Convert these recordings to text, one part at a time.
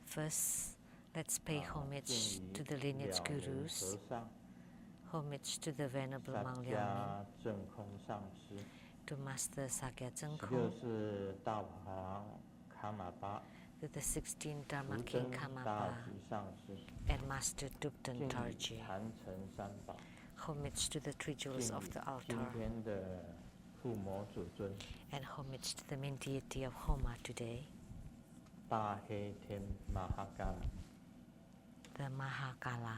First, let's pay homage to the lineage gurus, homage to the Venerable Mang Liao Ning, to Master Sakya Zhengkong, to the 16th Dharma King Karmapa, and Master Dupten Tarji. Homage to the three jewels of the altar, and homage to the main deity of Homa today, the Mahakala.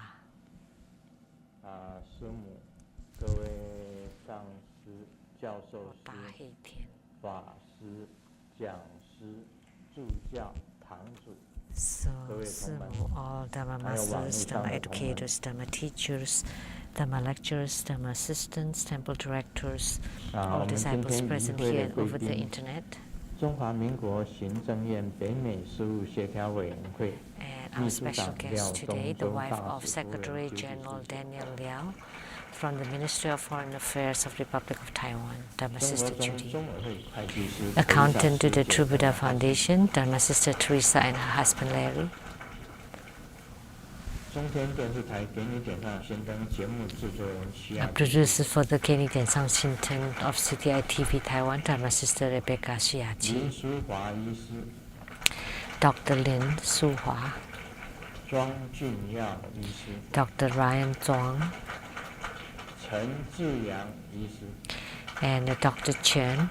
So, all Dharma masters, Dharma educators, Dharma teachers, Dharma lecturers, Dharma assistants, temple directors, all disciples present here and over the internet. And our special guest today, the wife of Secretary General Daniel Liao from the Ministry of Foreign Affairs of Republic of Taiwan, Dharma Sister Judy. Accountant to the True Buddha Foundation, Dharma Sister Teresa and her husband Larry. A producer for the Kenny Densang Shinten of CTI TV Taiwan, Dharma Sister Rebecca Shiachi. Dr. Lin Su-hua, Dr. Ryan Zhuang, and Dr. Chen,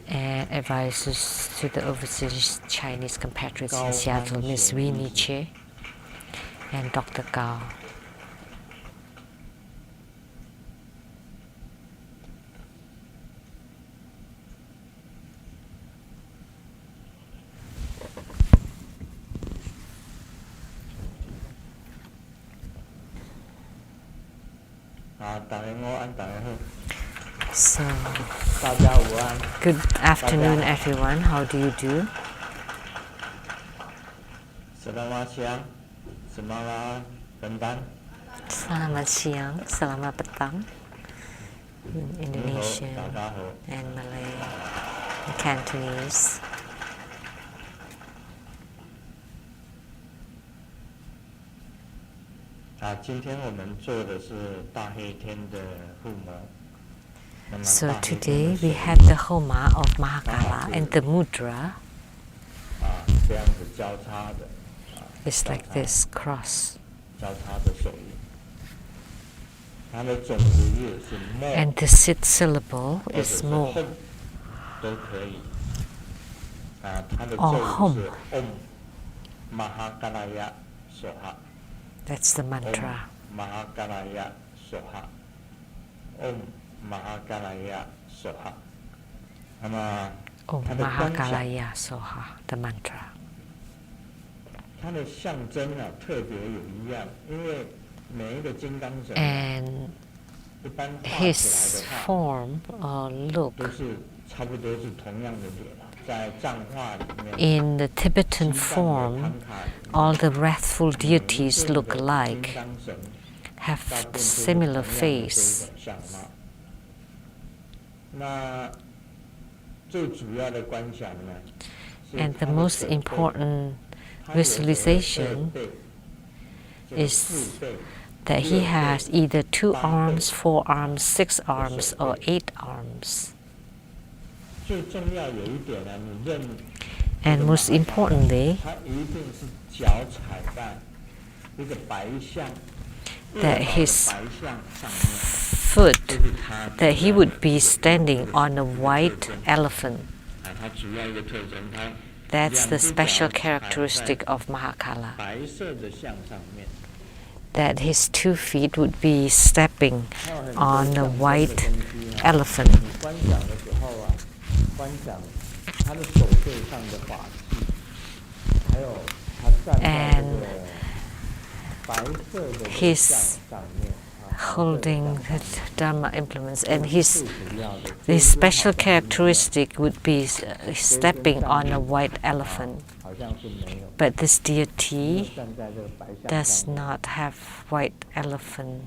and advisors to the overseas Chinese compatriots in Seattle, Ms. Winnie Che, and Dr. Gao. So, good afternoon, everyone. How do you do? Selamat siang, selamat petang in Indonesian and Malay and Cantonese. So today we have the Homa of Mahakala, and the mudra is like this cross. And the sixth syllable is mo, or hom. That's the mantra. Mahakalaya Soha. Om Mahakalaya Soha, the mantra. And his form or look in the Tibetan form, all the wrathful deities look alike, have similar face. And the most important visualization is that he has either 2 arms, 4 arms, 6 arms, or 8 arms. And most importantly, that his foot, that he would be standing on a white elephant. That's the special characteristic of Mahakala. That his 2 feet would be stepping on a white elephant. And he's holding the Dharma implements, and his special characteristic would be stepping on a white elephant. But this deity does not have white elephant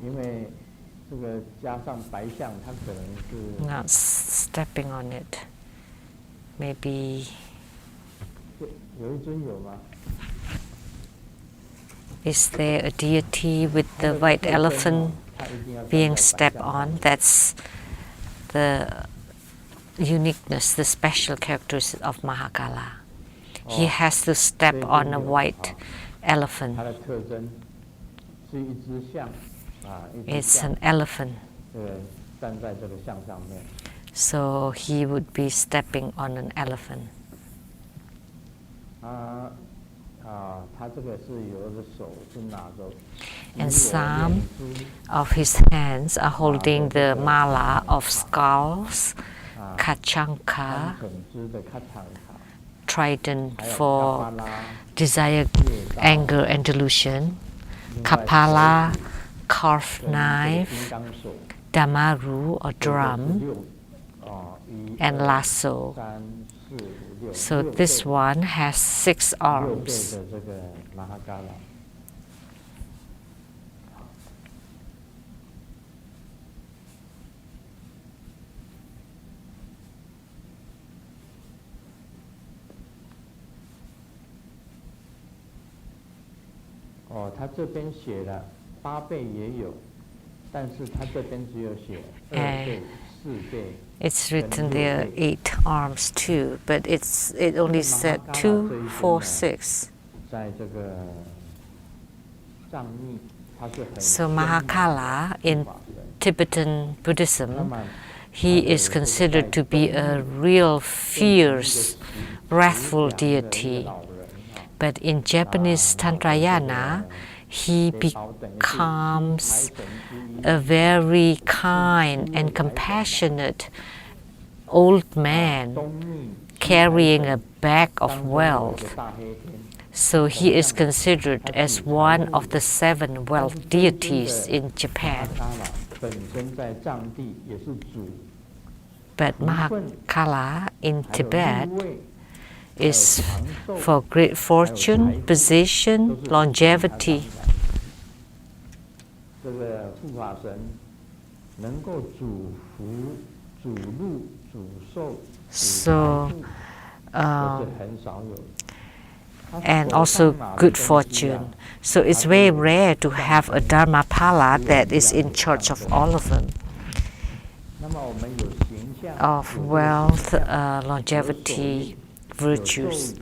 not stepping on it. Maybe is there a deity with the white elephant being stepped on? That's the uniqueness, the special characteristic of Mahakala. He has to step on a white elephant. It's an elephant. So he would be stepping on an elephant. And some of his hands are holding the mala of skulls, kachanka, trident for desire, anger, and delusion, kapala, carved knife, damaru or drum, and lasso. So this one has 6 arms. It's written there 8 arms too, but it only said 2, 4, 6. So Mahakala in Tibetan Buddhism, he is considered to be a real fierce, wrathful deity. But in Japanese Tantrayana, he becomes a very kind and compassionate old man carrying a bag of wealth. So he is considered as one of the 7 wealth deities in Japan. But Mahakala in Tibet is for great fortune, position, longevity. So, and also good fortune. So it's very rare to have a Dharmapala that is in charge of all of them, of wealth, longevity, virtues.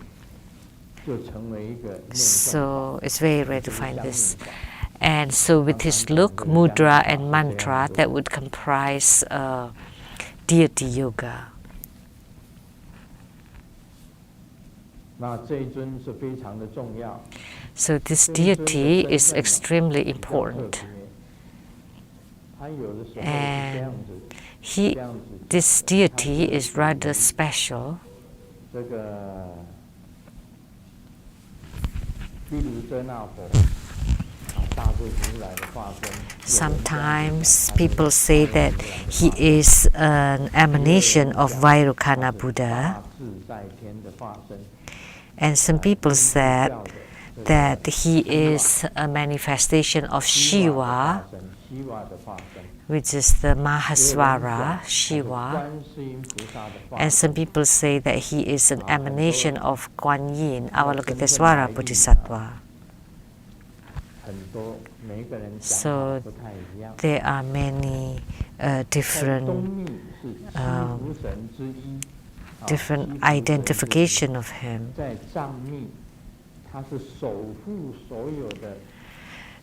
So it's very rare to find this. And so with his look, mudra, and mantra, that would comprise deity yoga. So this deity is extremely important. And this deity is rather special. Sometimes people say that he is an emanation of Vairocana Buddha, and some people said that he is a manifestation of Shiva, which is the Mahaswara, Shiva, and some people say that he is an emanation of Kuan Yin, Avalokitesvara Bodhisattva. So there are many different identification of him.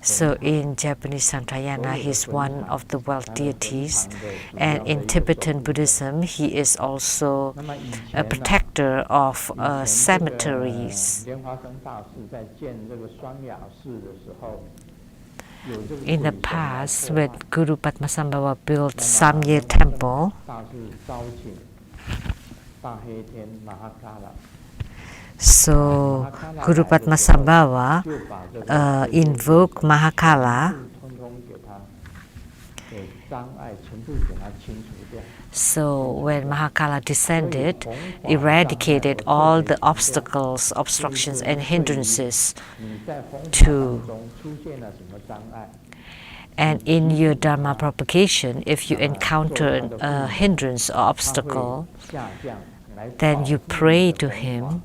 So in Japanese Santrayana, he is one of the wealth deities, and in Tibetan Buddhism, he is also a protector of cemeteries. In the past, when Guru Padmasambhava built Samye Temple, so Guru Padmasambhava invoked Mahakala. So when Mahakala descended, eradicated all the obstacles, obstructions, and hindrances to. And in your Dharma propagation, if you encounter a hindrance or obstacle, then you pray to him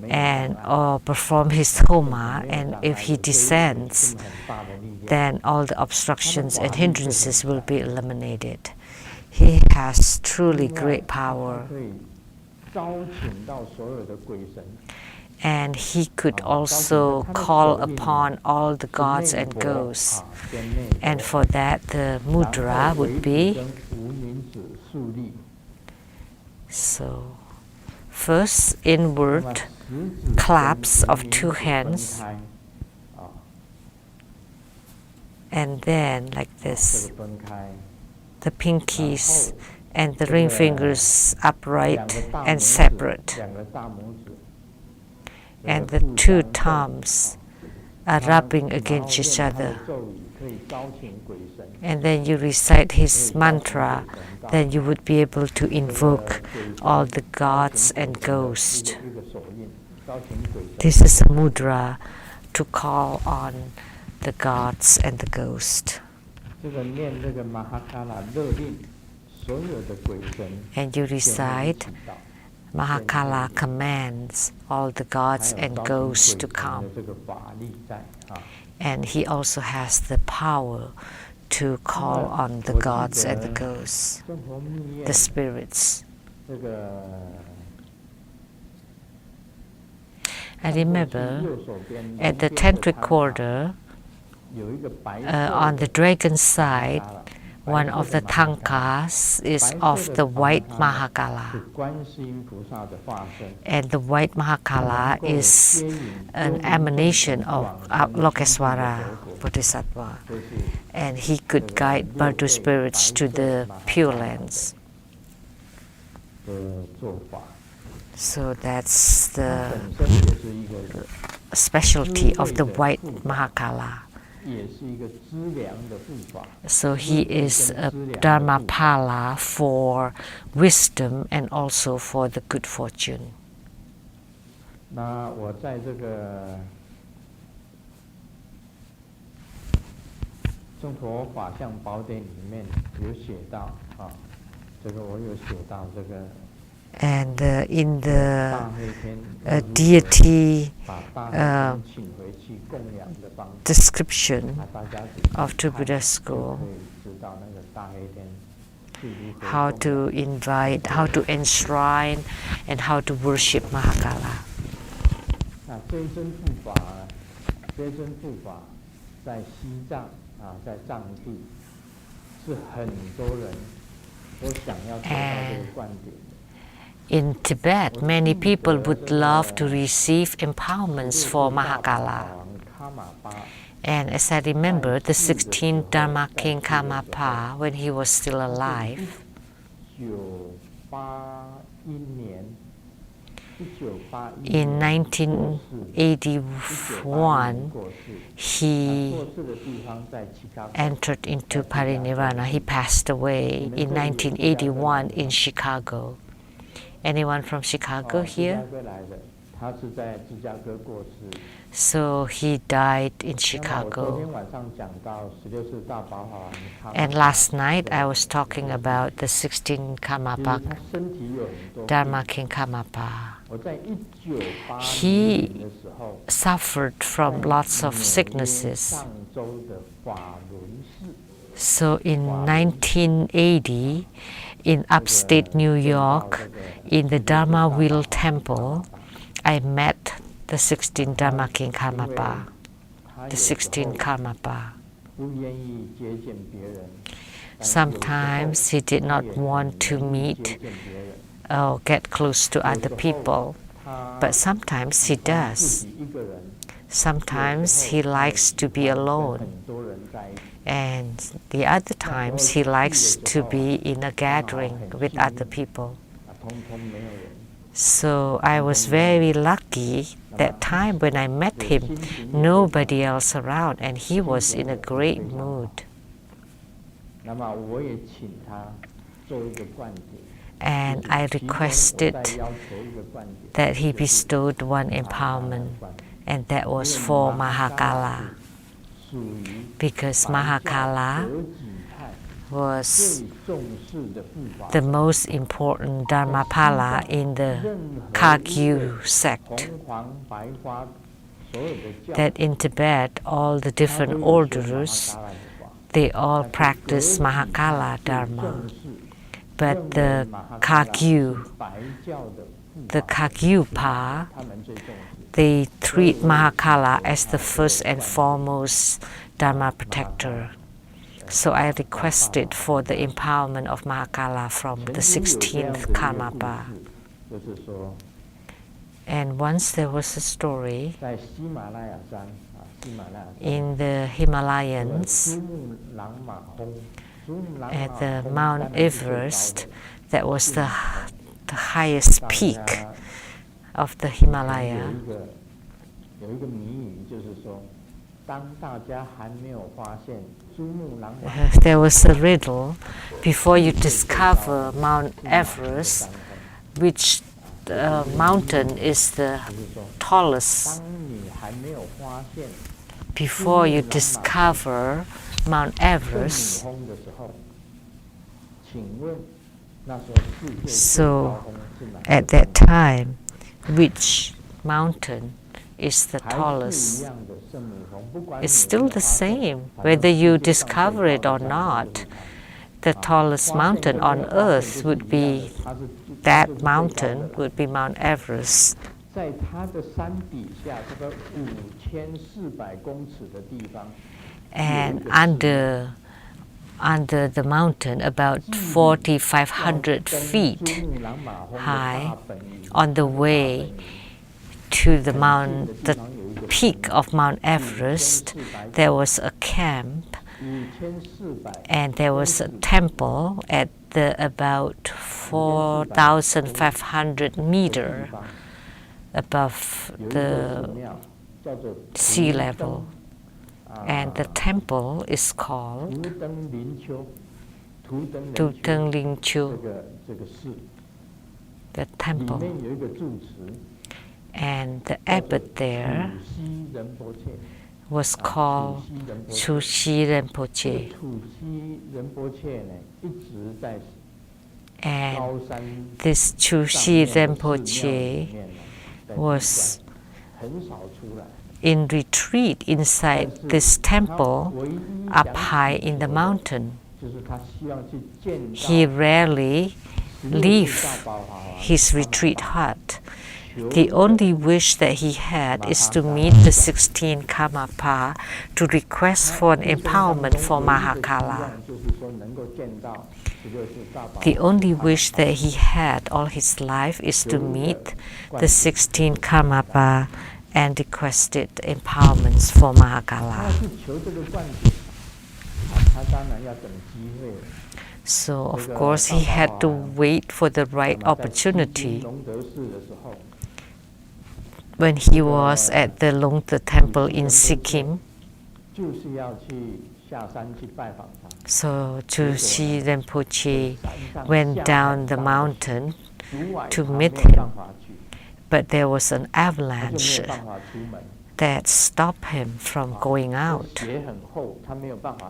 and or perform his Homa, and if he descends, then all the obstructions and hindrances will be eliminated. He has truly great power. And he could also call upon all the gods and ghosts. And for that, the mudra would be, so first inward claps of two hands, and then like this, the pinkies and the ring fingers upright and separate, and the two thumbs are rubbing against each other. And then you recite his mantra, then you would be able to invoke all the gods and ghosts. This is a mudra to call on the gods and the ghosts. And you recite, Mahakala commands all the gods and ghosts to come. And he also has the power to call on the gods and the ghosts, the spirits. I remember at the Tantric quarter, on the dragon side, one of the tankas is of the white Mahakala. And the white Mahakala is an emanation of Lokeswara Bodhisattva. And he could guide Bardu spirits to the Pure Lands. So that's the specialty of the white Mahakala. So he is a Dharmapala for wisdom and also for the good fortune. And in the deity description of True Buddha School, how to invite, how to enshrine, and how to worship Mahakala. And in Tibet, many people would love to receive empowerments for Mahakala. And as I remember, the 16th Dharma King Karmapa, when he was still alive, in 1981, he entered into parinirvana. He passed away in 1981 in Chicago. Anyone from Chicago here? So he died in Chicago. And last night I was talking about the 16 Karmapa, Dharma King Karmapa. He suffered from lots of sicknesses. So in 1980, in upstate New York, in the Dharma Wheel Temple, I met the 16 Dharma King Karmapa, the 16 Karmapa. Sometimes he did not want to meet or get close to other people, but sometimes he does. Sometimes he likes to be alone, and the other times he likes to be in a gathering with other people. So I was very lucky that time when I met him, nobody else around, and he was in a great mood. And I requested that he bestowed one empowerment, and that was for Mahakala. because Mahakala was the most important Dharmapala in the Kagyu sect. That in Tibet, all the different orders, they all practice Mahakala Dharma. But the Kagyu Pa, they treat Mahakala as the first and foremost Dharma protector. So I requested for the empowerment of Mahakala from the 16th Karmapa. And once there was a story in the Himalayas, at the Mount Everest, that was the highest peak of the Himalaya. There was a riddle: before you discover Mount Everest, which mountain is the tallest? Before you discover Mount Everest, so at that time, which mountain is the tallest? It's still the same, whether you discover it or not. The tallest mountain on earth would be, that mountain would be Mount Everest. And under the mountain, about 4,500 feet high, on the way to the peak of Mount Everest, there was a camp, and there was a temple at the about 4,500 meters above the sea level. And the temple is called Tuteng Ling Chu, the temple. And the abbot there was called Chushi Rinpoche. And this Chushi Rinpoche was in retreat inside this temple up high in the mountain. He rarely leaves his retreat hut. The only wish that he had is to meet the 16 Karmapa to request for an empowerment for Mahakala. The only wish that he had all his life is to meet the 16 Karmapa and requested empowerments for Mahakala. So, of course, he had to wait for the right opportunity. When he was at the Longta temple in Sikkim, so Chushi Rinpoche went down the mountain to meet him. But there was an avalanche that stopped him from going out.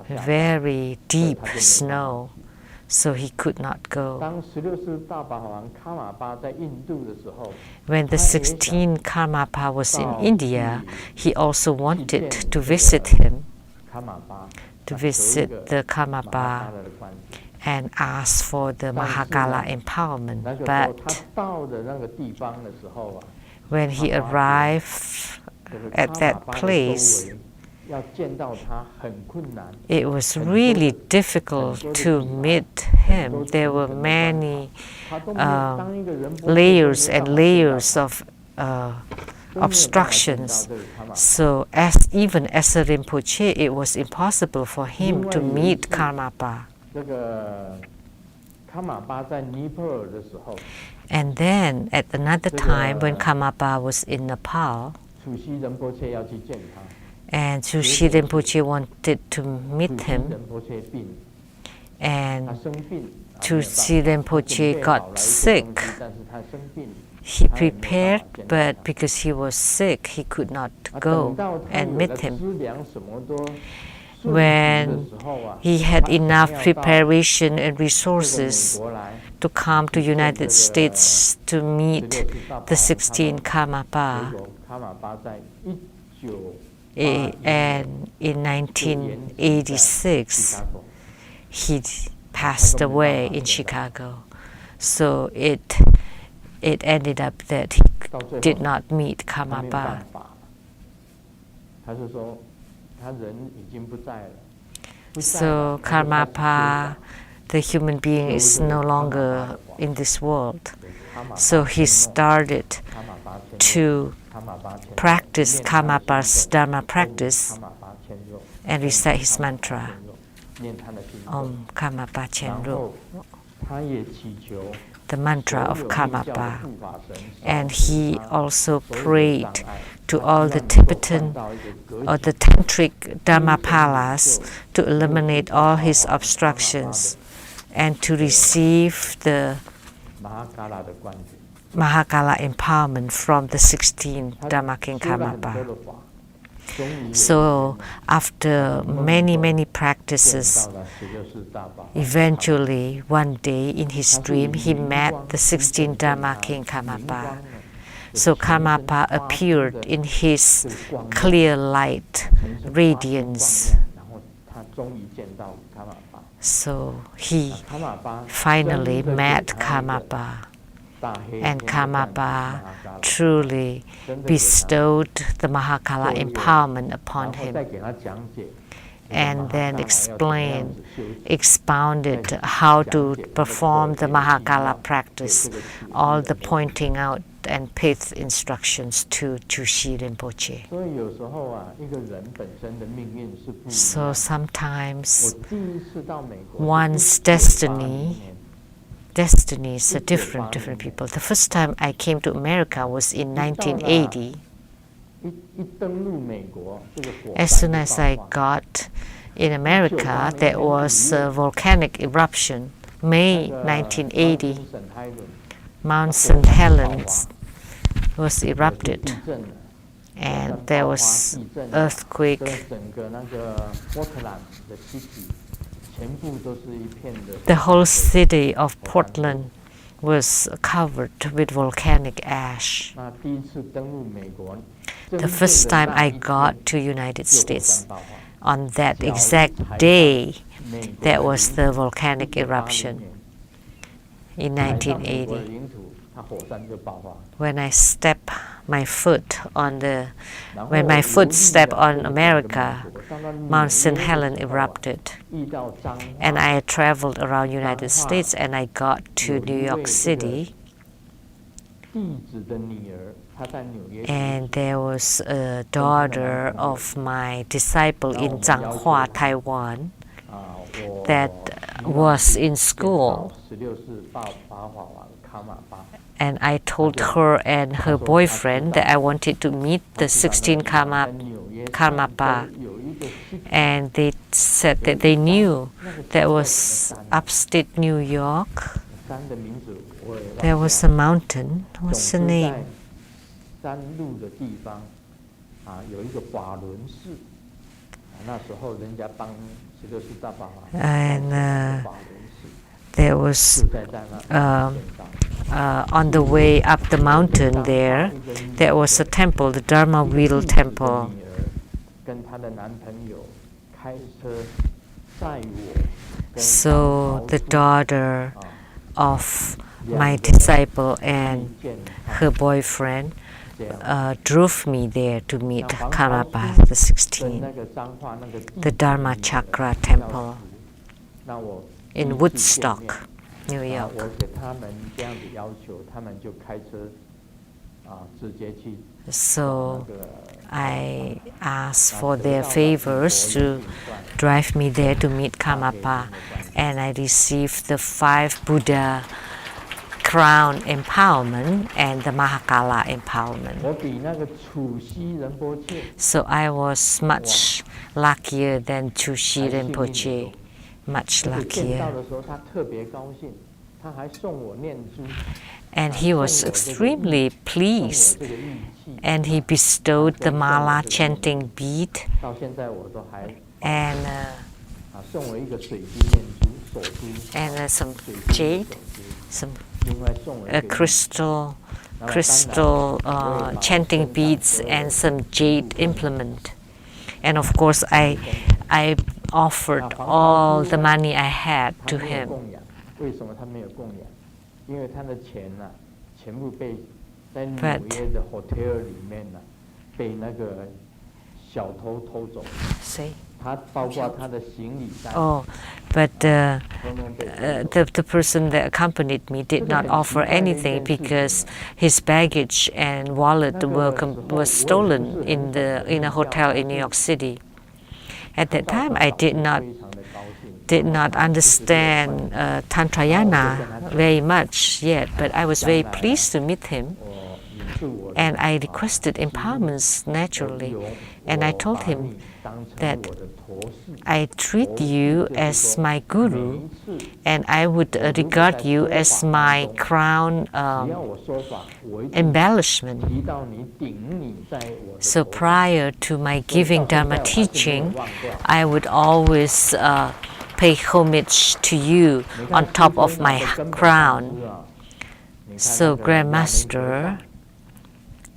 Very deep snow, so he could not go. When the 16 Karmapa was in India, he also wanted to visit him, to visit the Karmapa and ask for the Mahakala empowerment. But when he arrived at that place, it was really difficult to meet him. There were many layers and layers of obstructions. So even as a Rinpoche, it was impossible for him to meet Karmapa. And then at another time when Karmapa was in Nepal, and Chushi Rinpoche wanted to meet him, and Chushi Rinpoche got sick, He prepared, but because he was sick, he could not go and meet him. When he had enough preparation and resources to come to United States to meet the 16 Karmapa, and in 1986 he passed away in Chicago. So it ended up that he did not meet Karmapa. So Karmapa, the human being, is no longer in this world. So he started to practice Karmapa's Dharma practice and recite his mantra, Om Karmapa Chenru, the mantra of Karmapa. And he also prayed to all the Tibetan or the Tantric Dharmapalas to eliminate all his obstructions and to receive the Mahakala empowerment from the 16 Dharma King Karmapa. So after many practices, eventually one day in his dream he met the 16 Dharma King Karmapa. So Karmapa appeared in his clear light radiance. So he finally met Karmapa, and Karmapa truly bestowed the Mahakala empowerment upon him, and then expounded how to perform the Mahakala practice, all the pointing out and path instructions to Jushi Rinpoche. So sometimes one's destinies are different people. The first time I came to America was in 1980. As soon as I got in America, there was a volcanic eruption. May 1980, Mount St. Helens was erupted, and there was earthquake. The whole city of Portland was covered with volcanic ash. The first time I got to United States, on that exact day, there was the volcanic eruption in 1980. When my foot stepped on America, Mount St. Helens erupted, and I traveled around United States, and I got to New York City, and there was a daughter of my disciple in Changhua, Taiwan, that was in school. And I told her and her boyfriend that I wanted to meet the 16 Karmapa. And they said that they knew there was upstate New York. There was a mountain. What's the name? And there was on the way up the mountain there was a temple, the Dharma Wheel Temple. So the daughter of my disciple and her boyfriend drove me there to meet Karmapa the 16, the Dharma Chakra Temple in Woodstock, New York. So I asked for their favors to drive me there to meet Karmapa, and I received the 5 Buddha crown empowerment and the Mahakala empowerment. So I was much luckier than Jushi Rinpoche, much luckier. And he was extremely pleased, and he bestowed the mala chanting bead and some jade, some crystal chanting beads, and some jade implement. And of course, I offered all the money I had to him. But see? Oh, but the person that accompanied me did not offer anything because his baggage and wallet were stolen in a hotel in New York City. At that time, I did not understand Tantrayana very much yet, but I was very pleased to meet him. And I requested empowerments naturally. And I told him that I treat you as my guru, and I would regard you as my crown embellishment. So prior to my giving Dharma teaching, I would always pay homage to you on top of my crown. So Grandmaster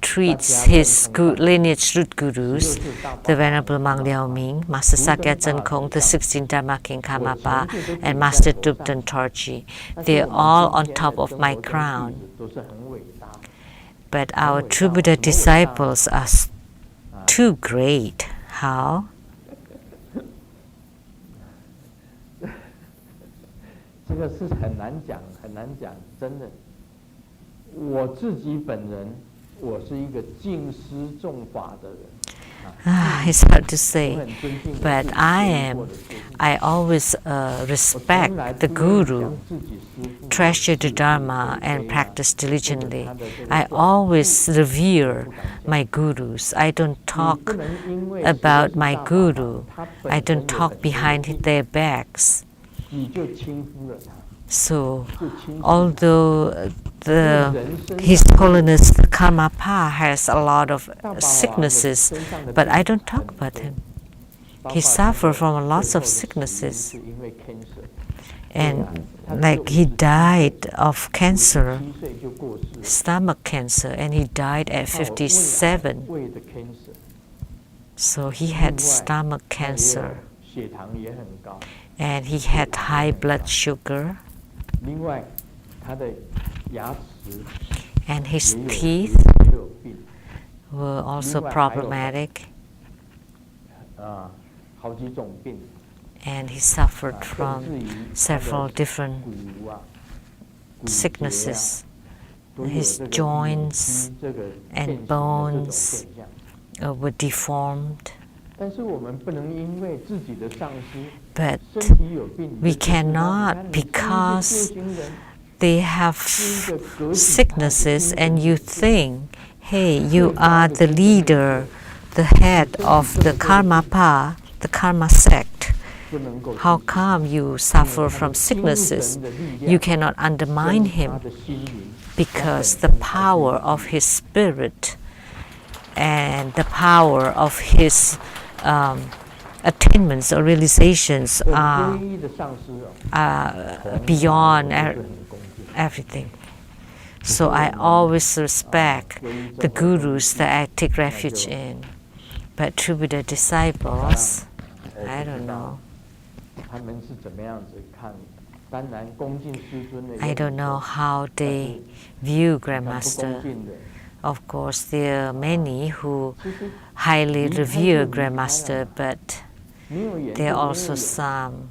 treats his lineage root gurus, the Venerable Mang Liao Ming, Master Sakya Chen Kong, the 16th Dharma King Karmapa, and Master Dzogchen Torji. They're all on top of my crown. But our true Buddha disciples are too great. How? 这个是很难讲，真的。我自己本人，我是一个敬师重法的人。It's hard to say, but I always respect the Guru, treasure the Dharma, and practice diligently. I always revere my Gurus. I don't talk about my Guru. I don't talk behind their backs. So, although His Holiness the Karmapa has a lot of sicknesses, but I don't talk about him. He suffered from lots of sicknesses, and like he died of cancer, stomach cancer, and he died at 57. So he had stomach cancer, and he had high blood sugar, and his teeth were also problematic, and he suffered from several different sicknesses. His joints and bones were deformed. But we cannot, because they have sicknesses and you think, hey, you are the leader, the head of the Karmapa, the Karma sect. How come you suffer from sicknesses? You cannot undermine him, because the power of his spirit and the power of his attainments or realizations are beyond everything. So I always respect the gurus that I take refuge in. But true Buddha disciples, I don't know. I don't know how they view Grandmaster. Of course, there are many who highly revere Grandmaster, but there are also some.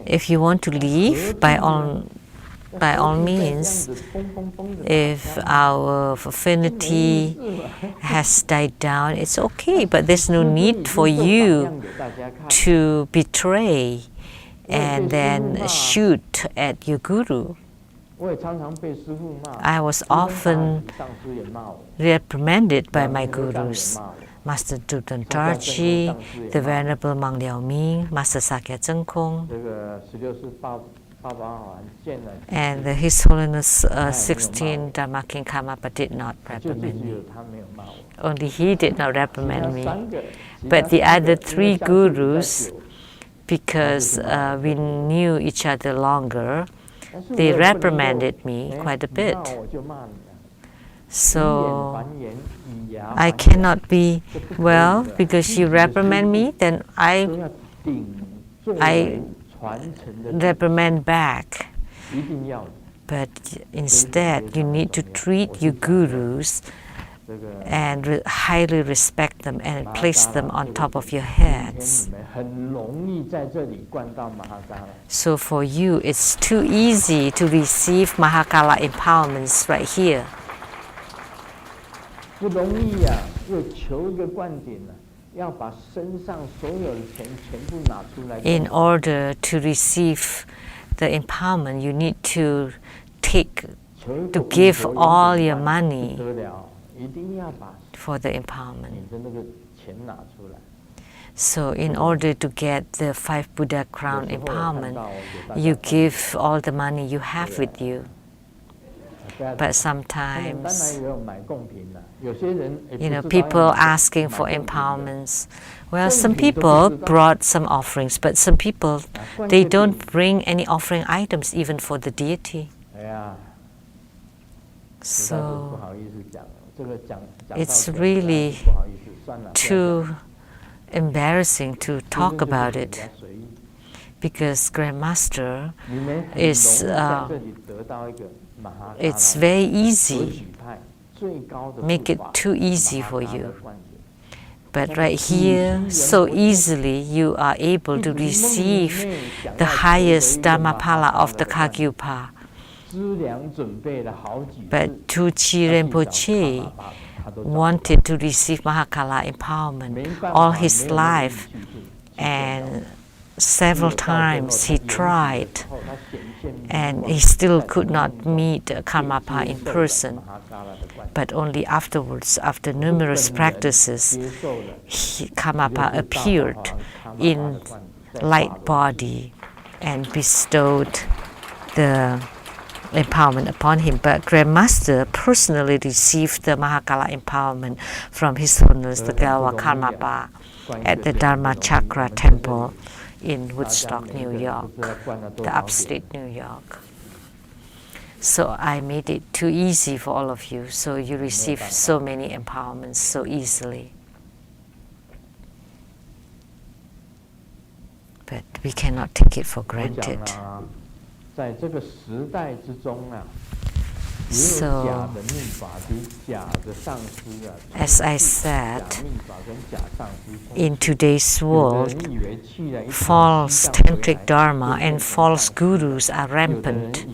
If you want to leave, by all means, if our affinity has died down, it's okay, but there's no need for you to betray and then shoot at your guru. I was often reprimanded by my gurus, Master Dzogchen Torji, the Venerable Mang Liao Ming, Master Sakya Chen Kong. And His Holiness 16 Dharma King Karmapa did not reprimand me. Only he did not reprimand me. But the other 3 gurus, because we knew each other longer, they reprimanded me quite a bit. So I cannot be, well, because you reprimand me, then I reprimand back. But instead, you need to treat your gurus and highly respect them and place them on top of your heads. So for you, it's too easy to receive Mahakala empowerments right here. In order to receive the empowerment, you need to give all your money for the empowerment. So in order to get the 5 Buddha crown empowerment, you give all the money you have with you. But sometimes, people asking for empowerments. Well, some people brought some offerings, but some people, they don't bring any offering items even for the deity. So it's really too embarrassing to talk about it, because Grandmaster is it's very easy, make it too easy for you. But right here, so easily you are able to receive the highest Dharmapala of the Kagyupa. But Tuchi Rinpoche wanted to receive Mahakala empowerment all his life, and several times he tried, and he still could not meet Karmapa in person. But only afterwards, after numerous practices, Karmapa appeared in light body and bestowed the empowerment upon him. But Grandmaster personally received the Mahakala empowerment from His Holiness the Galwa Karmapa at the Dharma Chakra Temple in Woodstock, New York, the upstate New York. So I made it too easy for all of you, so you receive so many empowerments so easily. But we cannot take it for granted. So, as I said, in today's world, false tantric dharma and false gurus are rampant.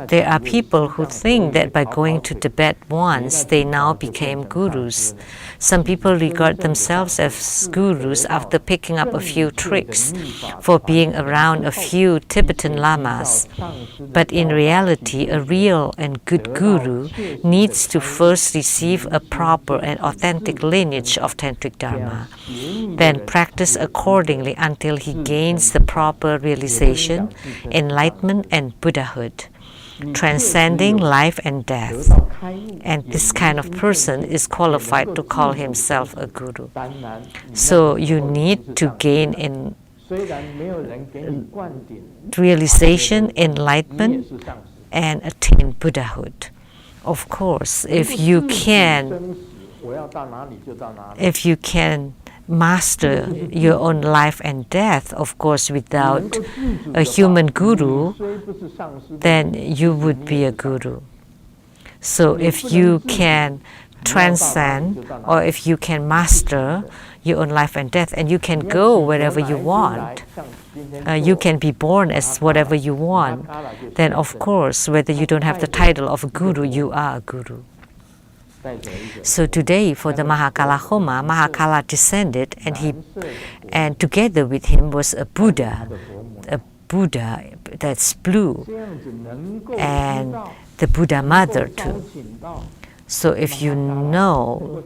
There are people who think that by going to Tibet once, they now became gurus. Some people regard themselves as gurus after picking up a few tricks for being around a few Tibetan lamas. But in reality, a real and good guru needs to first receive a proper and authentic lineage of tantric dharma, then practice accordingly until he gains the proper realization, enlightenment, and Buddhahood, transcending life and death. And this kind of person is qualified to call himself a guru. So you need to gain in realization, enlightenment, and attain Buddhahood. Of course, if you can master your own life and death, of course, without a human guru, then you would be a guru. So if you can transcend, or if you can master your own life and death, and you can go wherever you want, you can be born as whatever you want, then of course, whether you don't have the title of a guru, you are a guru. So today, for the Mahakala Homa, Mahakala descended, and together with him was a Buddha that's blue, and the Buddha mother too. So if you know,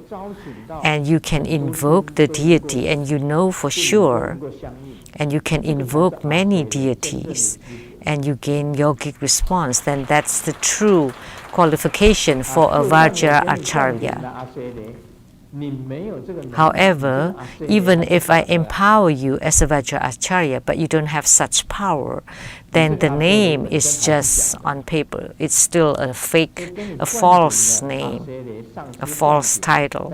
and you can invoke the deity, and you know for sure, and you can invoke many deities, and you gain yogic response, then that's the true qualification for a Vajracharya. However, even if I empower you as a Vajracharya, but you don't have such power, then the name is just on paper. It's still a fake, a false name, a false title.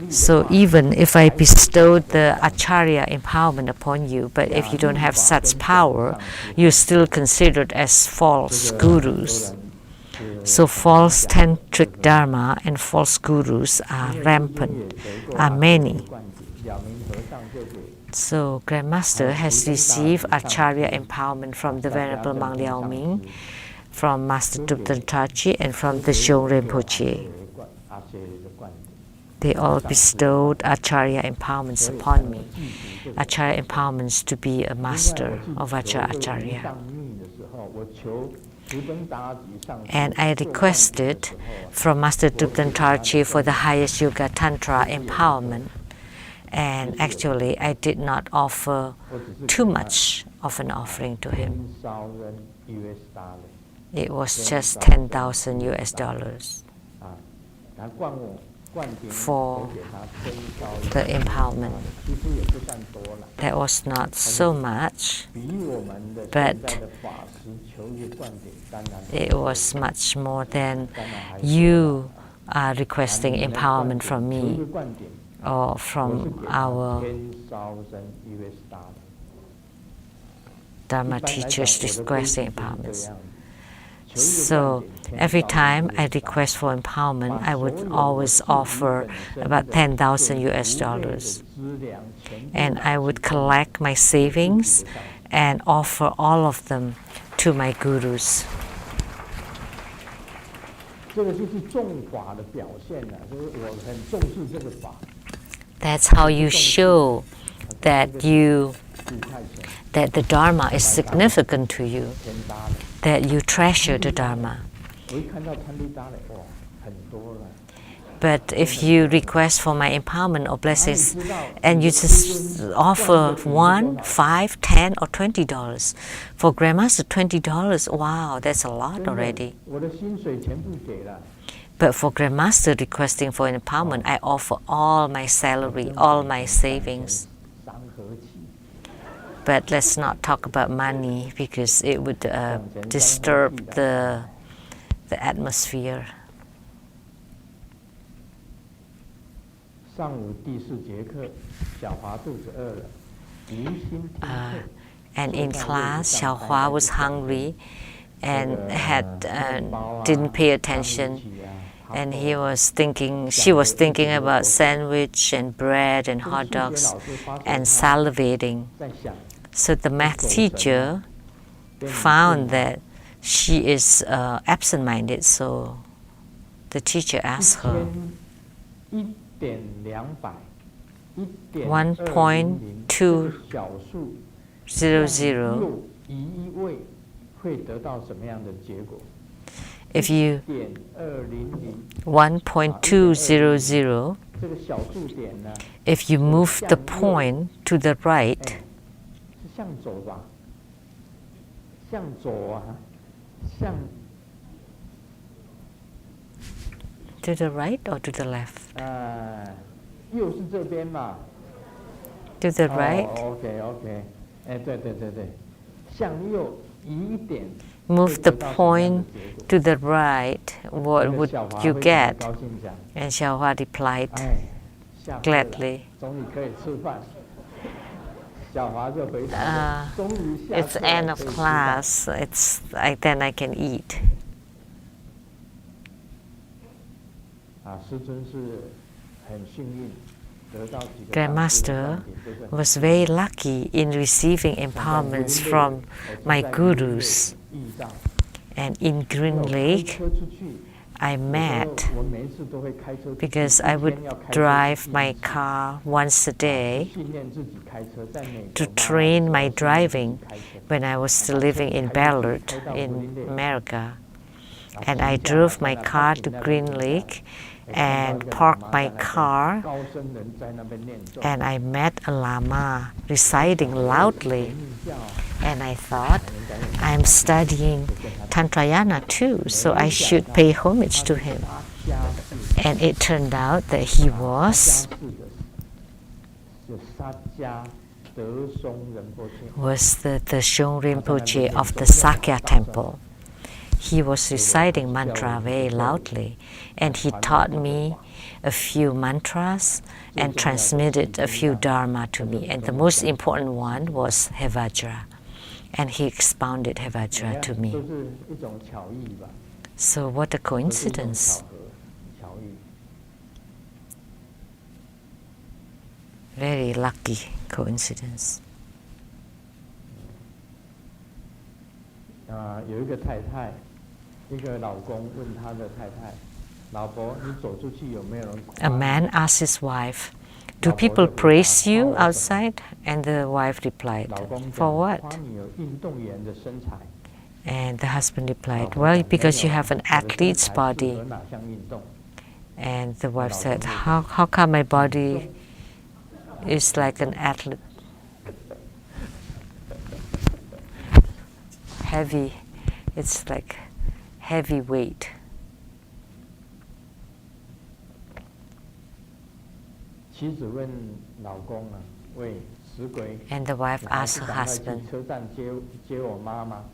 So even if I bestowed the Acharya empowerment upon you, but if you don't have such power, you're still considered as false gurus. So false tantric dharma and false gurus are rampant, are many. So Grandmaster has received Acharya empowerment from the Venerable Mang Liao Ming, from Master Drupten Trachyi, and from the Shung Rinpoche. They all bestowed Acharya empowerments upon me. Acharya empowerments to be a master of Vajracharya. And I requested from Master Drupten Trachyi for the highest Yoga Tantra empowerment. And actually, I did not offer too much of an offering to him. It was just $10,000 for the empowerment. That was not so much, but it was much more than you are requesting empowerment from me or from our Dharma teachers requesting empowerments. So every time I request for empowerment, I would always offer about $10,000, and I would collect my savings and offer all of them to my gurus. That's how you show that the Dharma is significant to you, that you treasure the Dharma. But if you request for my empowerment or blessings and you just offer $1, $5, $10, or $20, for Grandmaster $20, wow, that's a lot already. But for Grandmaster requesting for an empowerment, I offer all my salary, all my savings. But let's not talk about money because it would disturb the atmosphere. And in class, Xiaohua was hungry and didn't pay attention. And she was thinking about sandwich and bread and hot dogs and salivating. So the math teacher found that she is absent-minded, so the teacher asked her, 1.200, if you 1.200, if you move the point to the right, to the right or to the left? To the right. Move the point to the right, what would you get? And Xiaohua replied gladly, it's end of class, then I can eat. Grandmaster was very lucky in receiving empowerments from my gurus. And in Green Lake, I met, because I would drive my car once a day to train my driving when I was still living in Ballard in America. And I drove my car to Green Lake and parked my car, and I met a Lama reciting loudly, and And I thought, I'm studying Tantrayana too, so I should pay homage to him. And it turned out that he was the Shung Rinpoche of the Sakya temple. He was reciting mantra very loudly, and he taught me a few mantras and transmitted a few Dharma to me. And the most important one was Hevajra, and he expounded Hevajra to me. So what a coincidence. Very lucky coincidence. 有一个太太，一个老公问他的太太，老婆，你走出去有没有人夸 A man asked his wife, "Do people praise you outside?" And the wife replied, 老公 "For 讲 what?" 夸你有运动员的身材。 And the husband replied, "Well, because you have an athlete's body." 哪项运动？ And the wife said, how come my body is like an athlete? Heavy, it's like heavy weight. 妻子问老公啊，喂，死鬼， And the wife 你还 asked 不 her 赶快去 husband, 车站接我妈妈？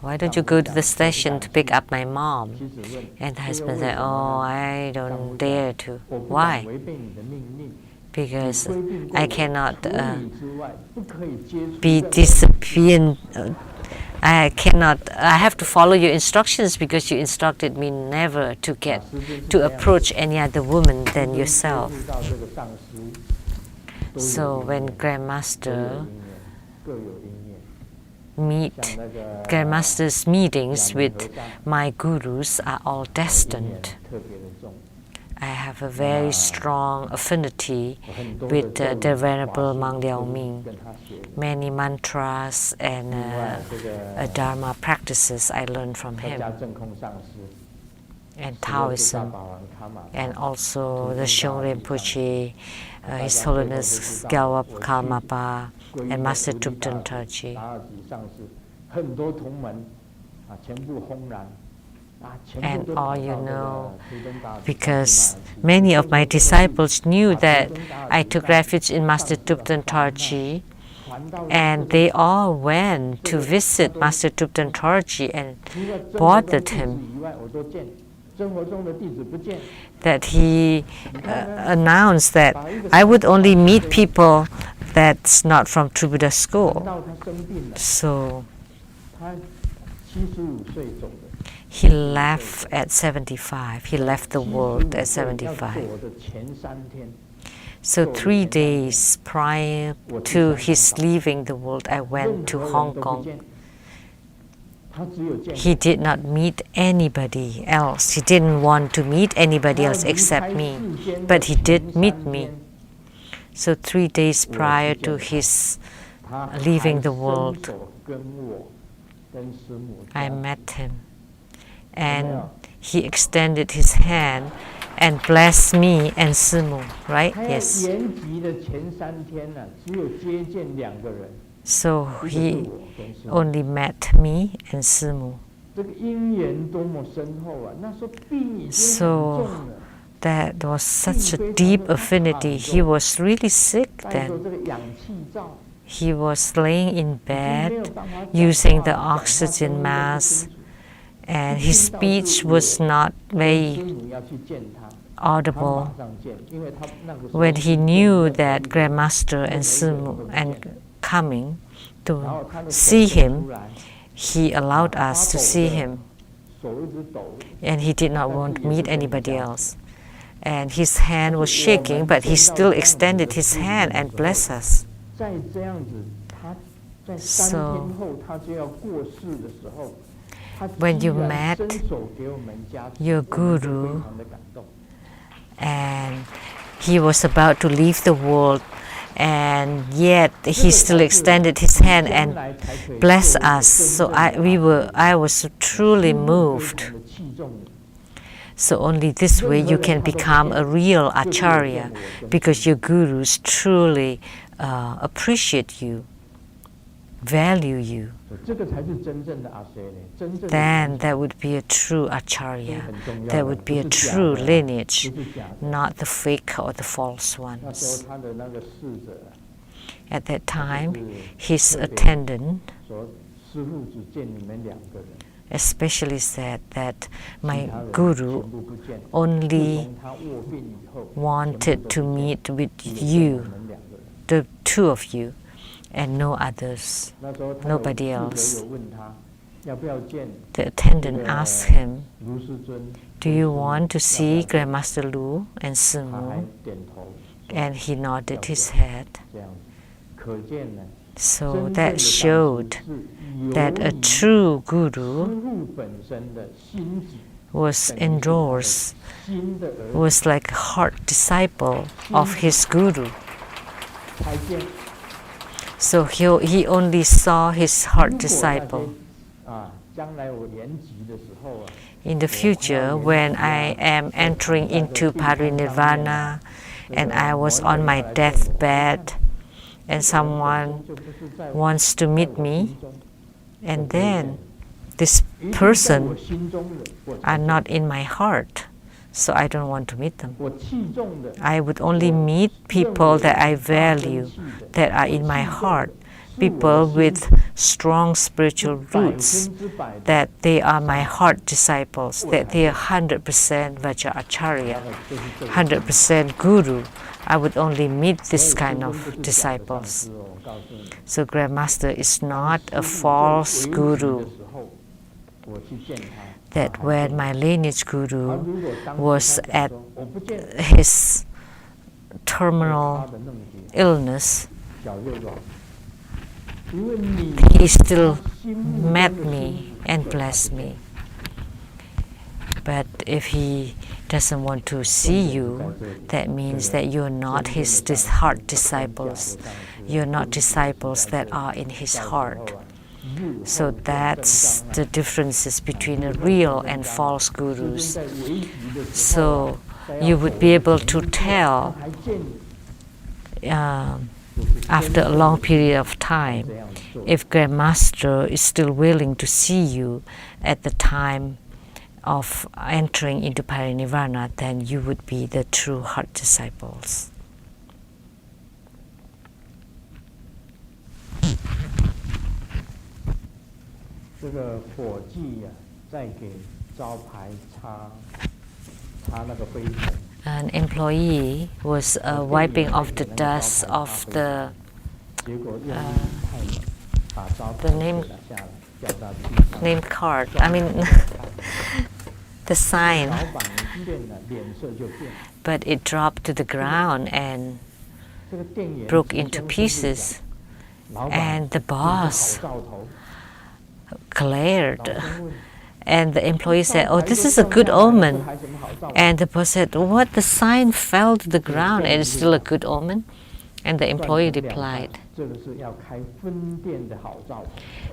"Why don't you go to the station to pick up my mom?" 妻子问， And the 这又 husband 为 said, 什么 "Oh, 呢？ I 丈夫 don't 讲 dare to." 我不敢 Why? 违背你的命令。 Because 规定过 I 我 cannot 除你之外不可以接触 be 任何 disciplined. I cannot. I have to follow your instructions because you instructed me never to get to approach any other woman than yourself. 接触到这个上司都有 So 因 when 缘都有 Grandmaster 因缘各有因缘。 meet 像那个 Grandmaster's meetings 两名 with 和尚 my gurus are all 因缘 destined. 特别的重。 I have a very strong affinity 我很多的 with 咒语 the Venerable 法 Mang 术 Liao 都是 Ming. 跟他学的。 Many mantras and 另外，这个 Dharma practices I learned from 客 him, 家正空上师， and 16大 Taoism, 法王卡玛 and 帕 also the Shung Rinpoche, His Holiness Gyalwap Kalmapa, 皈依 and 的 Master 菩提大 Thupten 德 Tarji. 达尔吉上师，很多同门啊，全部轰然啊，全部 And 都 all 跑到 you 这 know, 个图登达尔吉 because 上师那里去 many of my disciples knew that 图登达尔 I 吉 took 上 refuge in Master 上师的 Thupten 法难 Tarji, 传到 and 这 they 个 all went to visit Master Thupten Tarji and 除了真佛宗 bothered 弟子 him 以外，我都见真佛宗的弟子不见。 that he announced that I would only meet people that's not from Tribhuda 等 school. 到他生病了， So 他75岁走的。 he left at 75. He left the world at 75 75. 要走的前3天， So 3 days prior to his leaving the world, I 任 went to 何人 Hong 都不 Kong. 见，他只有见 He did not meet anybody else. He didn't want to meet anybody 他 else 离 except 开 me. 世间的 But he did 前 meet 3 me. 天 So 3 days prior to his 他 leaving 还 the 伸 world, 手跟我跟师母 I 交 met him. And he extended his hand and blessed me and Simu, right? 他要 Yes. 延吉的前3天呢，只有接见2个人， So 一个是 he 我跟师母。 only met me and Simu. 这个因缘多么深厚啊！那时候病已经很 So 重了， that was such a deep affinity. He was really sick 带着 then. 这个氧气罩， He was laying in 已经没有 bed 办法讲话 using the 讲话 oxygen 声音都不 mask, 清楚 and his speech was not 师 very 母要去见他，他 audible. 马上见，因为他那个时候 When he 是 knew 正在 that Grandmaster and 每一个人 Simu 都不 and 见 coming 然 to 后他的手 see 伸 him, 出来 he allowed 发 us to 抖 see 的 him, 手一直抖， and he did not 但 want 是 to 也是 meet 跟你 anybody 这样 else. And his hand was shaking, but he still extended his hand and blessed us. 在这样子，他在3 So 天后他就要过世的时候，他 when 居 you 然 met 伸手给我们加持 your 我们就 guru 非常的感动。 and he was about to leave the world, and yet he still extended his hand 将 and 来才可以 blessed 做一个 us. 真 So 正的 I was truly 非 moved. 常的器重你 So only this way you can become a real acharya, Acharya, ， because because your gurus truly appreciate you. 这是我跟师母的缘分。 Because your gurus truly appreciate you. 这个因缘多么深厚啊！那时候病已经很重了， So value you, 这个才是真正的阿塞呢，真正的 then that would be a true acharya. 很重要 That 的 would 不 be a 是假 true 的 lineage, 不是假的 not the fake or the false 那时候 ones. 他的那个侍者 At that time, 是 his 特别 attendant 说师父只见你们两个人， especially said that 其 my 他人 guru 全部不见。 only 自从他卧病以后， wanted 全 to 部都不见 meet with 只见 you, 我们两个人。 the two of you, and no others. 那时候他有 Nobody 侍 else. 者有问他要不要见 The attendant asked him, 卢师尊， do you 卢师 want to 要 see 不要见 Grandmaster Lu and 他还 Simu? 点头，说 And he nodded 要 his 见 head. 这样子，可见呢， So 真正 that 的上 showed 师是 that 由 a 于 true 师 guru 父本身的心智， was 等于是他的 endorsed, 心的儿子 was like a heart disciple of his guru. 才见。 So he only saw his 如 heart 果那些 disciple. 将来我延吉的时候啊， In the future, when I am entering into parinirvana and I was on my deathbed and someone 就不是在我 wants to meet 在我 me, 心中 and then this 一定在我 person 心中的，我 are not in my heart, so I don't want to meet them. 我器重的， I would only meet people that I value, 气的 that are in my heart, people with strong spiritual 100% roots, 的 that they are my heart disciples, that they are 100% Vajracharya, 就是这个 100% Guru. I would only meet this 所以 kind 真 of 不是假的上 disciples. 师哦我告诉你 So Grandmaster is not a 师父 false 最危急的 Guru. 时候我去见他 That 他还 when 见 my lineage 他 Guru 如果当时 was 他讲 at 说我不见 his 他 terminal 的那么急 illness, 脚就软，因为你 he still 心目 met 中的 me 心 and 所以他 blessed 不见 me. But if he doesn't want to see you, that means that you're not his heart disciples. You're not disciples that are in his heart. So that's the differences between a real and false gurus. So you would be able to tell after a long period of time if Grandmaster is still willing to see you at the time of entering into parinirvana, then you would be the true heart disciples. 这个火计呀，再给招牌擦那个灰尘。 An employee was wiping off the dust of the 结果用力太猛，把招牌 the name 扯了下来，掉到地上。 name card. I mean, the sign, 老板一见了，脸色就变。 but it dropped to the ground and 这个店员 broke 直 into 跟师傅 pieces. 讲，老板 And the 这是 boss 好兆头。 glared, 老生问 and the employee said, "Oh, 招牌 this 都 is a 掉 good 下来了，这 omen." 还什么好兆头？ And the boss said, "What? The sign fell to the ground, and it's still a good omen?" And the employee 断成两半 replied, 这个是要开分店的好兆头。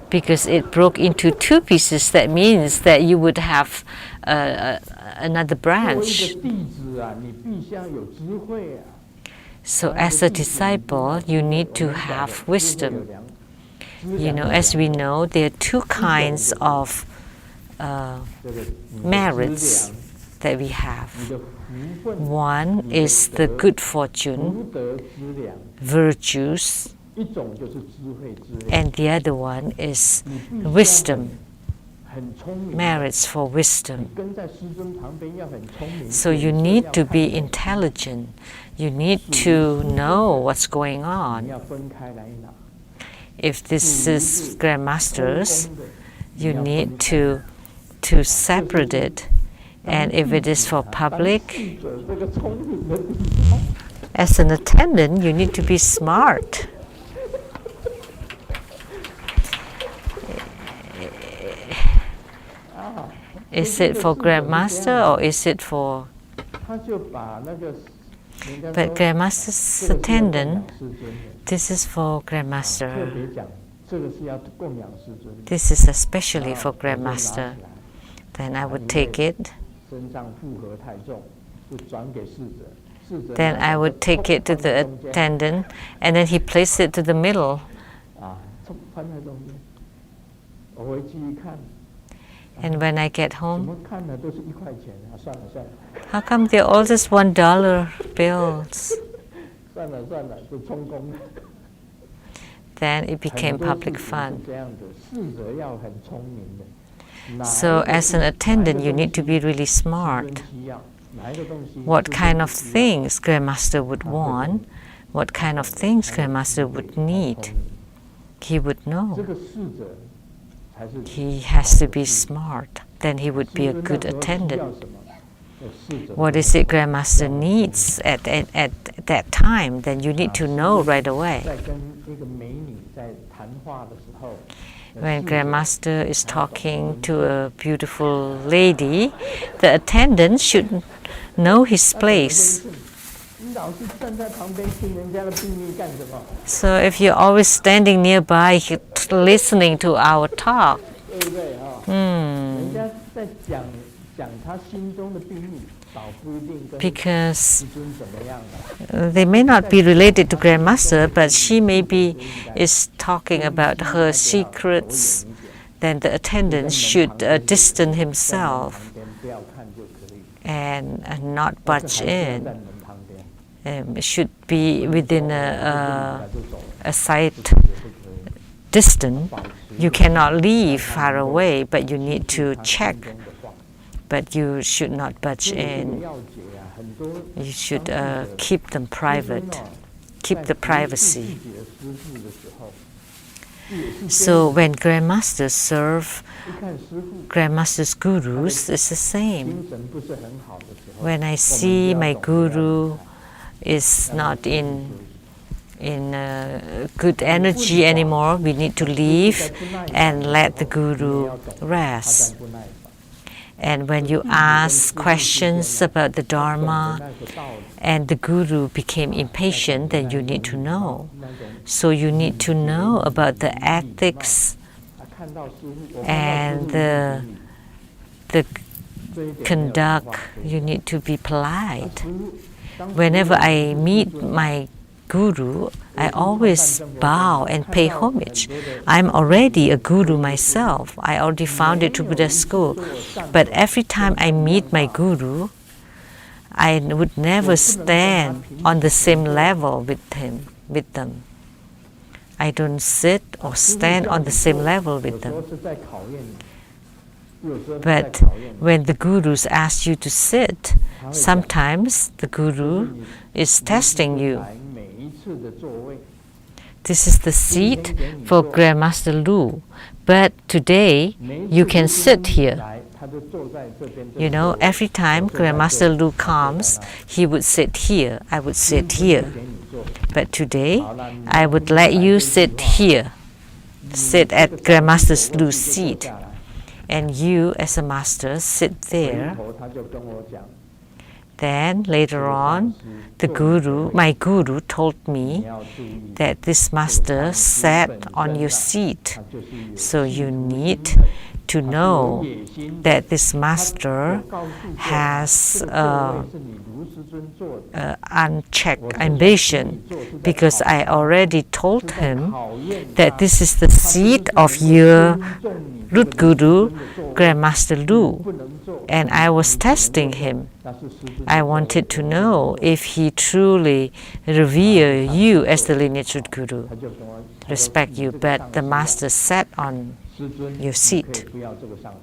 "Because it broke into two pieces, that means that you would have another 作为一 branch." 个弟子啊，你必须要有智慧啊。 So, as a disciple, you need to have wisdom. You know, as we know, there are two kinds of merits that we have. 你的福分、 One is the good fortune, 福德资粮， virtues, 一种就是智慧资粮。 and the other one is 你必须要 wisdom, 很聪明， merits for wisdom. 跟在师尊旁边要很聪明。 So you need to be intelligent. You need to know what's going 你 on. 要分开来拿。 If this is grandmasters, 公的 you need to separate it. And if it is for 当 public, 记者这个聪明的地方， as an attendant, you need to be smart. Is it for grandmaster or is it for? 他就把那个人家 But 说 grandmaster's 这个是要供 attendant, 养师尊的， this is for 特 grandmaster. 别讲这个是要供养师尊的。 This is especially 啊 for 我就拿起 grandmaster. 来 Then I would take it. 身上负荷太重，就转给侍者。侍者 Then 拿 I 着 would take it to the 放在中间 attendant, and then he placed it to the middle. 啊，翻在中间。我回去一看。And when I get 怎 home, 么看的都是1块钱啊！算了算了， how come they're all just $1 bills? 算了算了，就充公了。 Then it 很 became 多 public 事情是 fun. 这样的，试着要很聪明的。哪 So 一个 as an 哪一个 attendant, you 东 need to 西 be really 是 smart. 真需要，哪一个东西 What 是 kind 真 of 需要。 things Grandmaster would want, what kind of things Grandmaster would need, he would 这 know. 个试着才是 He has to be smart. Then he would be a 试着 good 那时候需 attendant. 要什么，要试着 What is it Grandmaster needs at that time? Then you need to know right away. 在跟一个美女在谈话的时候， When Grandmaster is talking to a beautiful lady, the attendant should know his place. 你老是站在旁边听人家的秘密干什么？ So if you're always standing nearby listening to our talk, 对不对啊？人 hmm, 家在讲他心中的秘密，倒不一定跟 because 师尊怎么样了。 they may not be related to Grandmaster, but she maybe is talking about her secrets, then the attendant should distance himself 旁边不要看就可以， and not budge 还是要 in. 在门旁边。 Should be within 就走了 a sight 也是可以 distance. 保持 You cannot leave far away, but you need to 他 check. 心中的话。 But you should not budge 这个 in. 要诀啊，很多 You should 当地的 keep them 师 private. 尊哦 Keep the 在服侍 privacy. 自己的师父的时候，也是这 So 样 when grandmasters serve 一看师父 grandmasters gurus, it's the same. 精神不是很好的时候， When I 我们 see 就要 my 懂得要 guru 离开 is not in good energy anymore, we need to leave and let the guru 他 rest. 在不耐烦。 And when you ask questions about the Dharma 那个道理 and the guru became impatient, then you need to know. 那种 So you need to know about the ethics 看到师父，我看到师 and 父 the, the 这一点没有 conduct. 话可以 You need to be polite. 师父当 Whenever 师父 I 是 meet 师尊 my guru, I always bow and pay homage. I'm already a guru myself. I already founded to Buddha school. But every time I meet my guru, I would never stand on the same level with them. I don't sit or stand on the same level 有 with 时候 them. 是在考验你，有时候是在 But 考验你。 when the gurus ask you to sit, sometimes the guru is testing you. 来每一次的座位， This is the seat for Grandmaster Lu. But today, 每一 you 次 can 师 sit 尊 here. 来，他就坐在这边。 You know, every time Grandmaster Lu comes, he would sit here. I would sit here. 给你坐。 But today, 好了，你 I would let you sit here. Sit at Grandmaster Lu's seat. And you, as a master, sit 回 there. 头他就跟我讲， Then later on, the guru, my guru, told 你 me 要注意， that this master sat on your seat. 他就是有 So you 企图 need 心的 to 他是有 know 野心的 that this master 告诉各位 has 这个座位是你卢师尊坐的， unchecked ambition, because I already told 是在 him 考验 that 他 this is the seat of your 尊重你 root 这个 guru, 卢师尊的座位 Grandmaster Lu, 不能坐， and I was testing him. 那是师尊的 I 座位 wanted to know if he truly revere you as the lineage root guru, 他就跟我 respect you, but the master sat on 师尊 your 你 seat. 可以不要这个上司，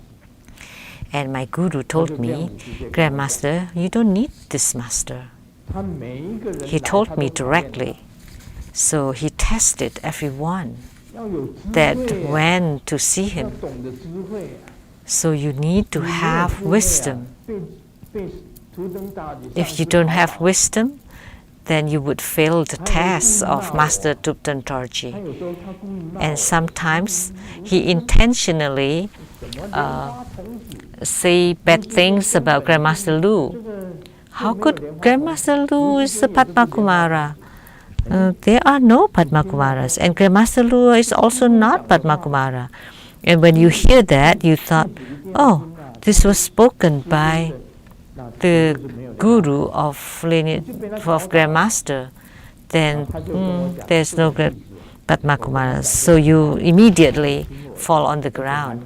And my guru told me, Grandmaster, you don't need this master. 他每一个人 He 来 told 他 me 都考验 directly. So he tested everyone 他要有智 that 慧啊 went to see 要 him. 懂得智慧啊。 So you need to 你没有 have 智慧啊 wisdom. 被图腾大底 If 上 you 司 don't 考 have 倒 wisdom, then you would fail the test of Master Tupten 他 Dorji. 有时候他故意骂 And 我 sometimes he intentionally 什么莲花童子， say bad things about Grandmaster 这 Lu. 个 How could Grandmaster Lu is a Padma Kumara? There are no Padma Kumaras, and Grandmaster Lu is also not Padma Kumara. And when you hear that, you thought, oh, this was spoken by the guru of lineage of Grandmaster. Then there's no Padma Kumaras. So you immediately fall on the ground.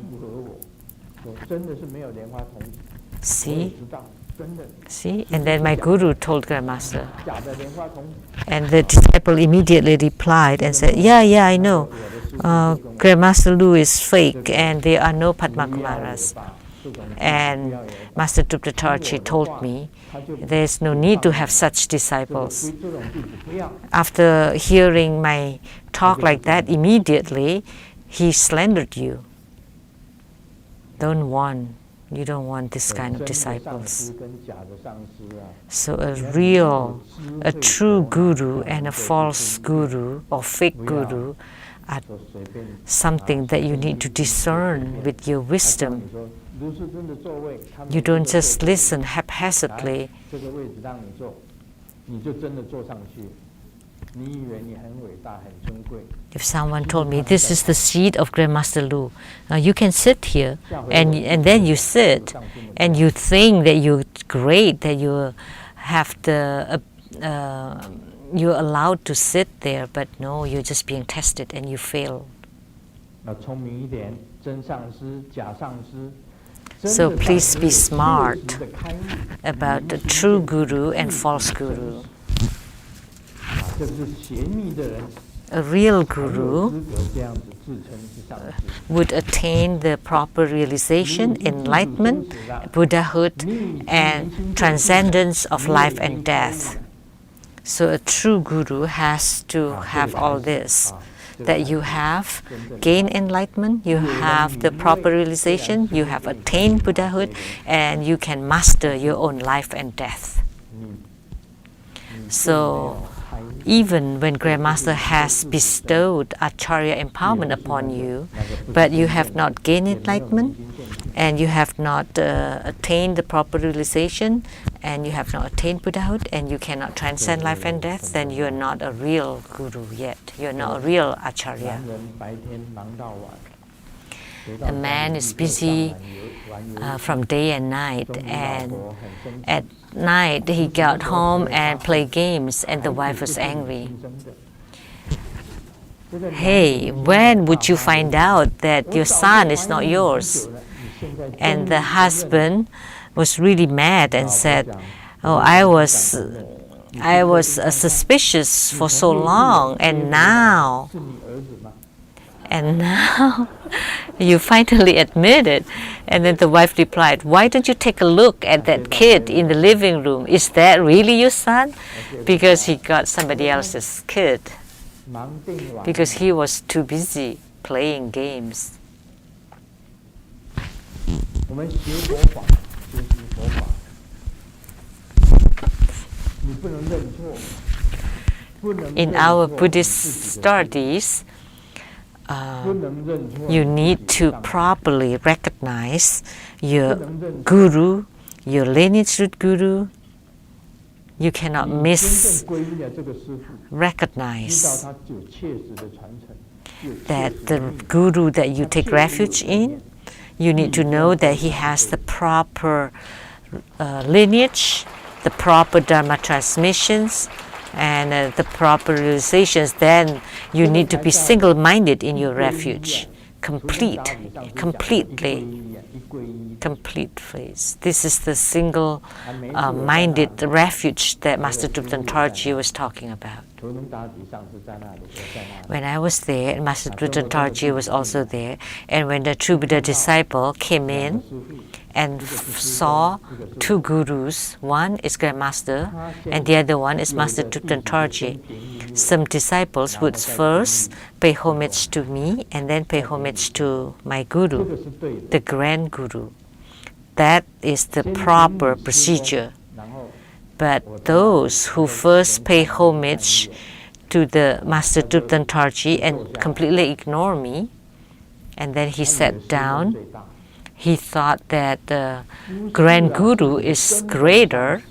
See? See? And then my guru told Grandmaster. And the disciple immediately replied and said, yeah, I know. Grandmaster Lu is fake and there are no Padma Kumaras. And Master Triptatarchi told me there is no need to have such disciples. After hearing my talk like that, immediately he slandered you. You don't want this kind of disciples. So a true guru and a false guru or fake guru are something that you need to discern with your wisdom. You don't just listen haphazardly. If someone told me this is the seat of Grandmaster Lu, you can sit here, and then you sit, and you think that you're great, that you have you're allowed to sit there, but no, you're just being tested and you fail. So please be smart about the true guru and false guru. A real guru would attain the proper realization, enlightenment, Buddhahood, and transcendence of life and death. So a true guru has to have all this. That you have gained enlightenment, you have the proper realization, you have attained Buddhahood, and you can master your own life and death. So even when Grandmaster has bestowed Acharya empowerment upon you, but you have not gained enlightenment, and you have not attained the proper realization, and you have not attained Buddhahood, and you cannot transcend life and death, then you are not a real guru yet. You are not a real Acharya. A man is busy from day and night, and at night he got home and played games, and the wife was angry. Hey, when would you find out that your son is not yours? And the husband was really mad and said, oh, I was suspicious for so long, and now you finally admit it. And then the wife replied, why don't you take a look at that kid in the living room? Is that really your son? Because he got somebody else's kid, because he was too busy playing games. In our Buddhist studies, you need to properly recognize your guru, your lineage root guru. You cannot recognize that the guru that you take refuge in. You need to know that he has the proper lineage, the proper Dharma transmissions, and the proper realizations. Then you need to be single-minded in your refuge, complete phase. This is the single-minded refuge that Master Triptatarchi was talking about. When I was there, and Master Triptatarchi was also there, and when the true Buddha disciple came in and saw two gurus, one is Grandmaster and the other one is Master Triptatarchi, some disciples would first pay homage to me and then pay homage to my guru, the grand guru. That is the proper procedure. But those who first pay homage to the Master Triptatarchi and completely ignore me, and then he sat down, he thought that the Grand Guru is greater,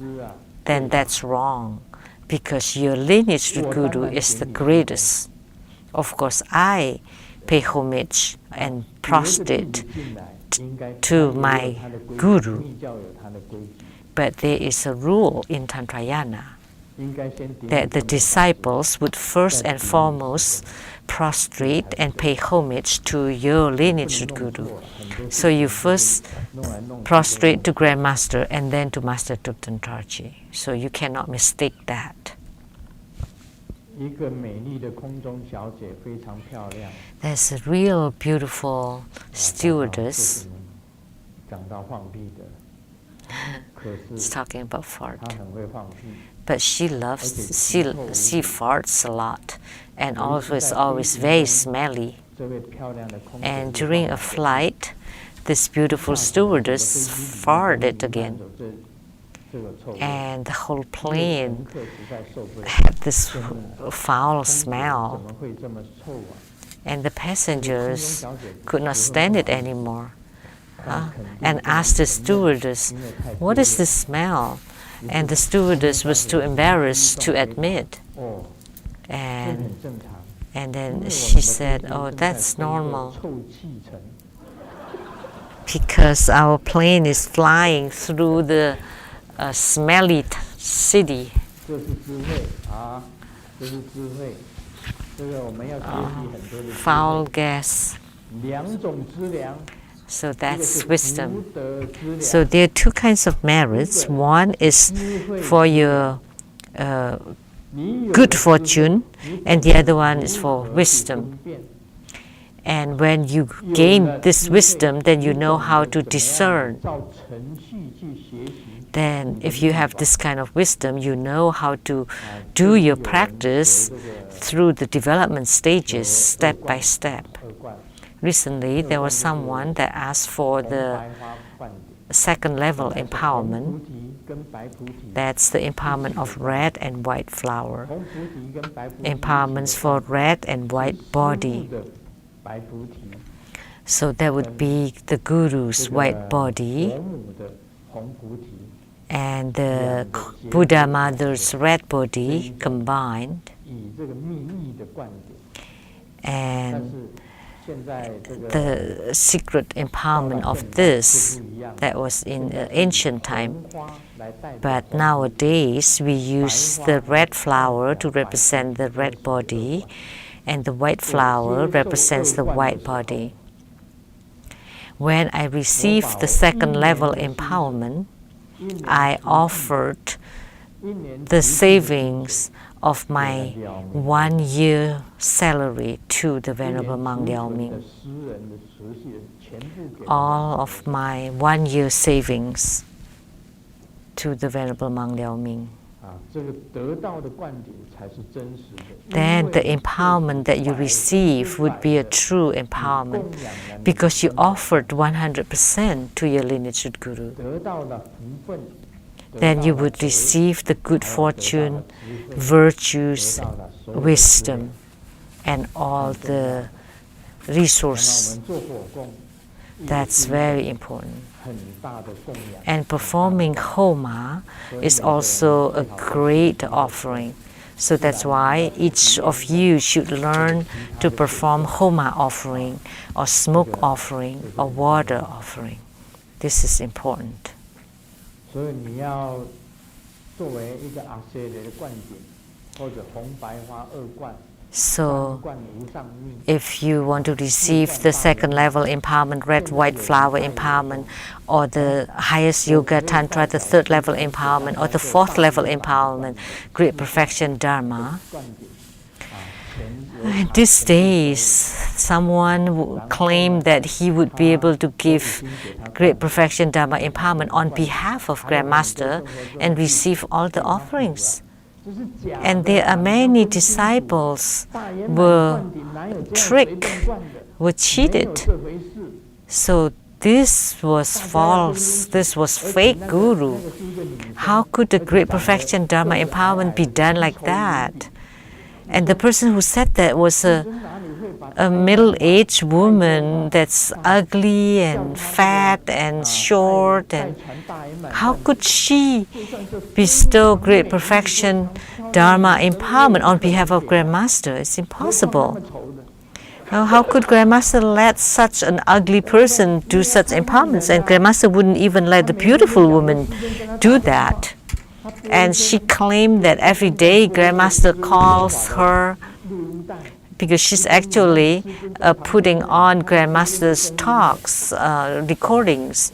then that's wrong, because your lineage to Guru is the greatest. Of course, I pay homage and prostrate to my Guru, but there is a rule in Tantrayana that the disciples would first and foremost prostrate and pay homage to your lineage guru. So you first prostrate to Grandmaster and then to Master Thupten Tarchi. So you cannot mistake that. There's a real beautiful stewardess. It's talking about fart. But she farts a lot and also is always very smelly. And during a flight, this beautiful stewardess farted again. And the whole plane had this foul smell. And the passengers could not stand it anymore. And asked the stewardess, "What is this smell?" And the stewardess was too embarrassed to admit. And then she said, "Oh, that's normal. Because our plane is flying through the smelly city." Foul gas. So that's wisdom. So there are two kinds of merits. One is for your good fortune, and the other one is for wisdom. And when you gain this wisdom, then you know how to discern. Then if you have this kind of wisdom, you know how to do your practice through the development stages, step by step. Recently, there was someone that asked for the second level empowerment. That's the empowerment of red and white flower. Empowerments for red and white body. So that would be the Guru's white body and the Buddha Mother's red body combined. And the secret empowerment of this, that was in ancient time. But nowadays we use the red flower to represent the red body, and the white flower represents the white body. When I received the second level empowerment, I offered the savings of my 1 year salary to the Venerable Monk Liao Ming. All of my 1 year savings to the Venerable Monk Liao Ming. Then the empowerment that you receive would be a true empowerment because you offered 100% to your lineage guru. Then you would receive the good fortune, virtues, wisdom, and all the resources. That's very important. And performing Homa is also a great offering. So that's why each of you should learn to perform Homa offering, or smoke offering, or water offering. This is important. So, if you want to receive the second level empowerment, red, white flower empowerment, or the highest yoga, tantra, the third level empowerment, or the fourth level empowerment, great perfection, Dharma, in these days, someone claimed that he would be able to give great perfection Dharma empowerment on behalf of Grandmaster and receive all the offerings. And there are many disciples were tricked, were cheated. So this was false, this was fake guru. How could the great perfection Dharma empowerment be done like that? And the person who said that was a middle-aged woman that's ugly and fat and short, and how could she bestow great perfection Dharma empowerment on behalf of Grandmaster? It's impossible. Now, how could Grandmaster let such an ugly person do such empowerments? And Grandmaster wouldn't even let the beautiful woman do that. And she claimed that every day Grandmaster calls her because she's actually putting on Grandmaster's talks, recordings.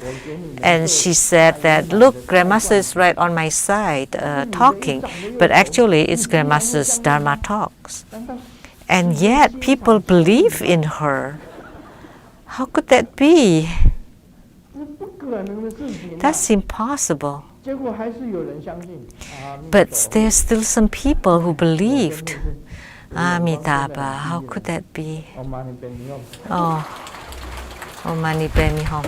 And she said that, look, Grandmaster is right on my side talking, but actually it's Grandmaster's Dharma talks. And yet people believe in her. How could that be? That's impossible. But there's still some people who believed. Amitabha, how could that be? Oh, Mani Benny Home.